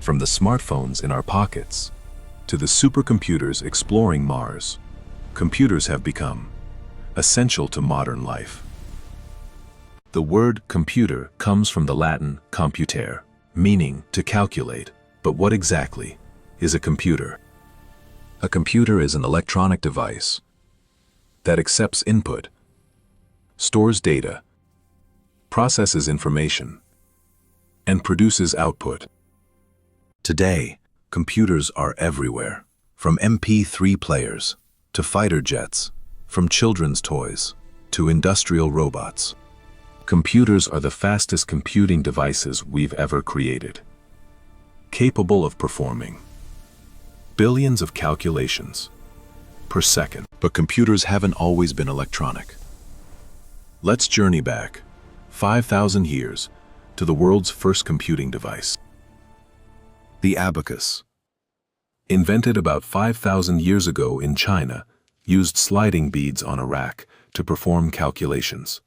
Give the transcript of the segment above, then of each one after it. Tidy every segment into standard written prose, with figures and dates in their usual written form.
From the smartphones in our pockets to the supercomputers exploring Mars, computers have become essential to modern life. The word computer comes from the Latin computere, meaning to calculate. But what exactly is a computer? A computer is an electronic device that accepts input, stores data, processes information, and produces output. Today, computers are everywhere, from MP3 players to fighter jets, from children's toys to industrial robots. Computers are the fastest computing devices we've ever created, capable of performing billions of calculations per second. But computers haven't always been electronic. Let's journey back 5,000 years to the world's first computing device. The abacus, invented about 5,000 years ago in China, used sliding beads on a rack to perform calculations.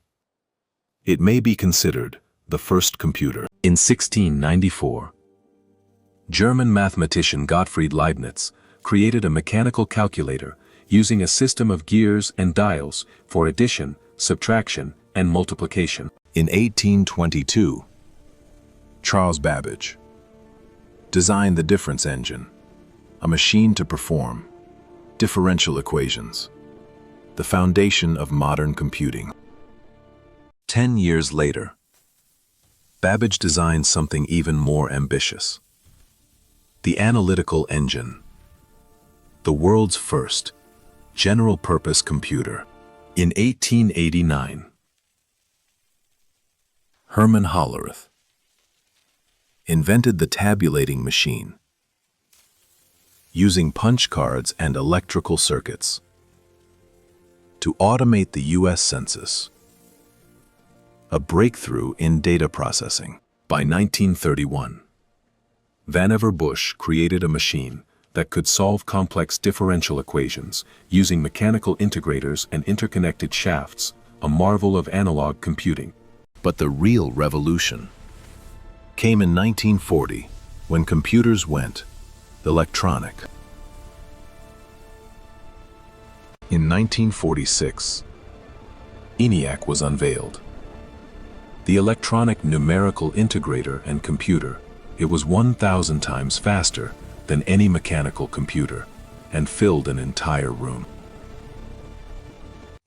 It may be considered the first computer. In 1694, German mathematician Gottfried Leibniz created a mechanical calculator using a system of gears and dials for addition, subtraction, and multiplication. In 1822, Charles Babbage designed the difference engine, a machine to perform differential equations, the foundation of modern computing. 10 years later, Babbage designed something even more ambitious: the analytical engine, the world's first general-purpose computer. In 1889, Herman Hollerith invented the tabulating machine, using punch cards and electrical circuits to automate the U.S. Census, a breakthrough in data processing. By 1931, Vannevar Bush created a machine that could solve complex differential equations using mechanical integrators and interconnected shafts, a marvel of analog computing. But the real revolution came in 1940 when computers went electronic. In 1946, ENIAC was unveiled. The electronic numerical integrator and computer. It was 1,000 times faster than any mechanical computer and filled an entire room.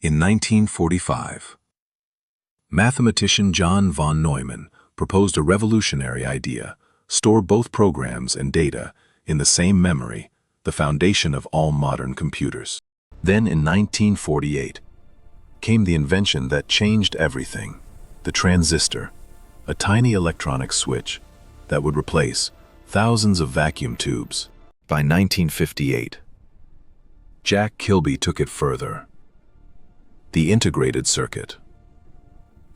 In 1945, mathematician John von Neumann proposed a revolutionary idea: store both programs and data in the same memory, the foundation of all modern computers. Then in 1948 came the invention that changed everything: the transistor, a tiny electronic switch that would replace thousands of vacuum tubes. By 1958, Jack Kilby took it further: the integrated circuit.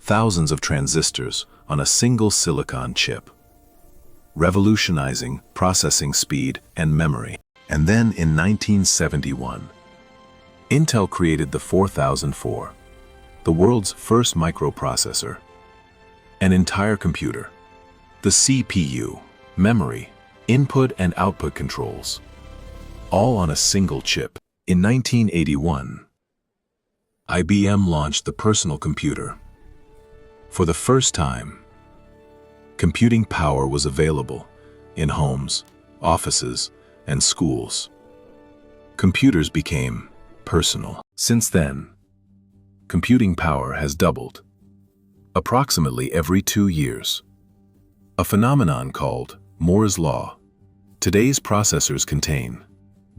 Thousands of transistors on a single silicon chip, revolutionizing processing speed and memory. And then in 1971, Intel created the 4004, the world's first microprocessor, an entire computer. The CPU, memory, input and output controls, all on a single chip. In 1981, IBM launched the personal computer. For the first time, computing power was available in homes, offices, and schools. Computers became personal. Since then, computing power has doubled, approximately every 2 years. A phenomenon called Moore's Law. Today's processors contain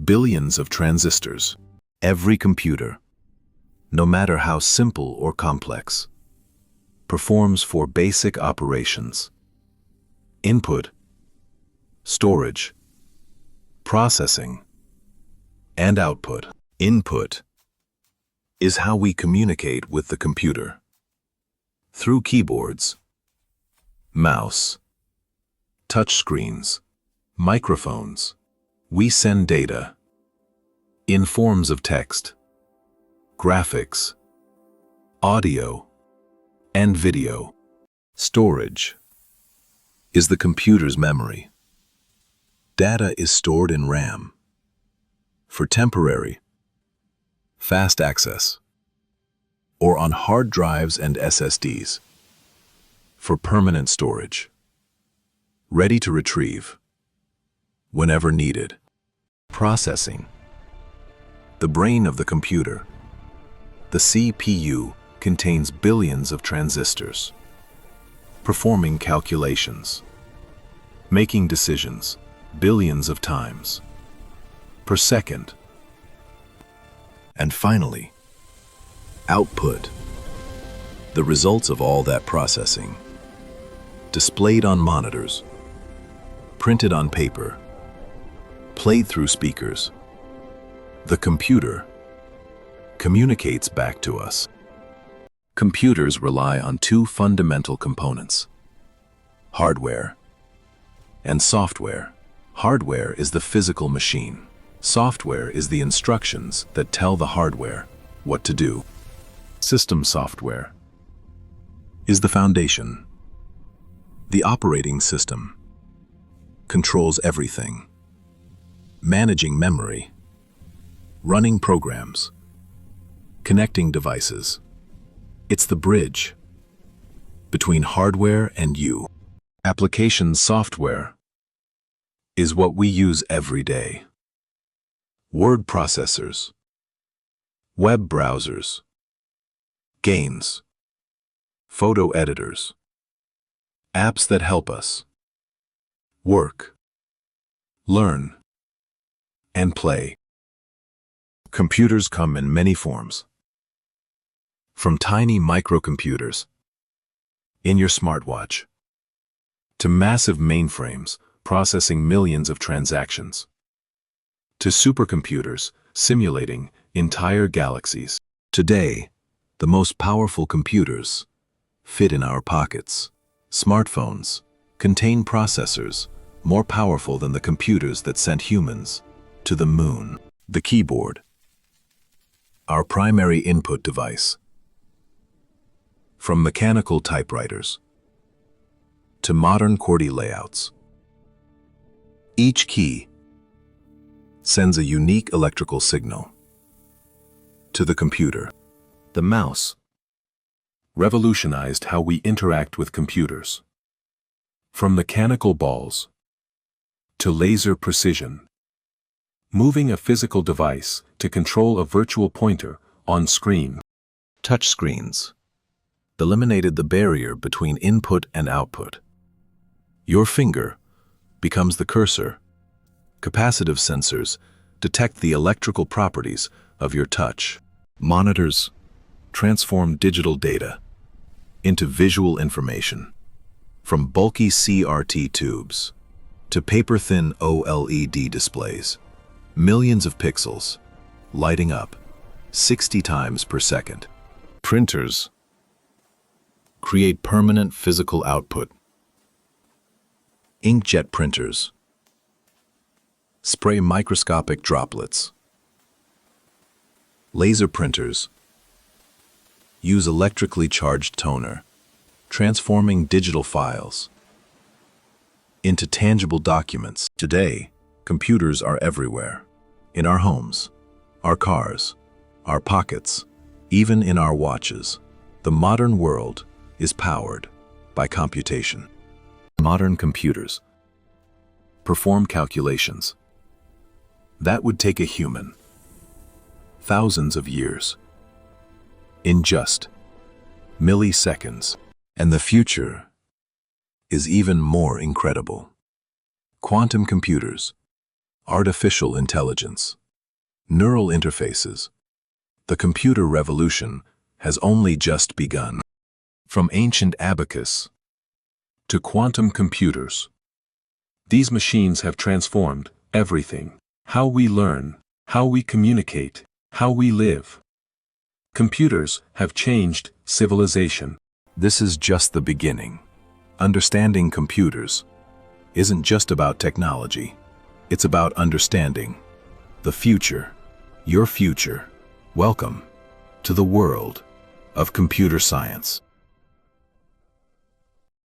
billions of transistors. Every computer, no matter how simple or complex, performs 4 basic operations: input, storage, processing, and output. Input is how we communicate with the computer. Through keyboards, mouse, touchscreens, microphones, we send data in forms of text, graphics, audio, and video. Storage is the computer's memory, Data is stored in RAM for temporary, fast access, or on hard drives and SSDs for permanent storage, ready to retrieve whenever needed. Processing. The brain of the computer. The CPU contains billions of transistors, performing calculations, making decisions billions of times per second. And finally, output. The results of all that processing, displayed on monitors, printed on paper, played through speakers. The computer communicates back to us. Computers rely on two fundamental components: hardware and software. Hardware is the physical machine. Software is the instructions that tell the hardware what to do. System software is the foundation. The operating system controls everything, managing memory, running programs, connecting devices. It's the bridge between hardware and you. Application software is what we use every day. Word processors, web browsers, games, photo editors, apps that help us work, learn, and play. Computers come in many forms. From tiny microcomputers in your smartwatch to massive mainframes processing millions of transactions, to supercomputers simulating entire galaxies. Today, the most powerful computers fit in our pockets. Smartphones contain processors more powerful than the computers that sent humans to the moon. The keyboard, our primary input device. From mechanical typewriters to modern QWERTY layouts, each key sends a unique electrical signal to the computer. The mouse revolutionized how we interact with computers. From mechanical balls to laser precision, moving a physical device to control a virtual pointer on screen. Touchscreens eliminated the barrier between input and output. Your finger becomes the cursor. Capacitive sensors detect the electrical properties of your touch. Monitors transform digital data into visual information. From bulky CRT tubes to paper-thin OLED displays, millions of pixels lighting up 60 times per second. Printers create permanent physical output. Inkjet printers spray microscopic droplets. Laser printers use electrically charged toner, transforming digital files into tangible documents. Today, computers are everywhere. In our homes, our cars, our pockets, even in our watches. The modern world is powered by computation. Modern computers perform calculations that would take a human thousands of years in just milliseconds. And the future is even more incredible. Quantum computers, artificial intelligence, neural interfaces. The computer revolution has only just begun. From ancient Abacus to quantum computers, these machines have transformed everything. How we learn, how we communicate, how we live. Computers have changed civilization. This is just the beginning. Understanding computers isn't just about technology. It's about understanding the future, your future. Welcome to the world of computer science.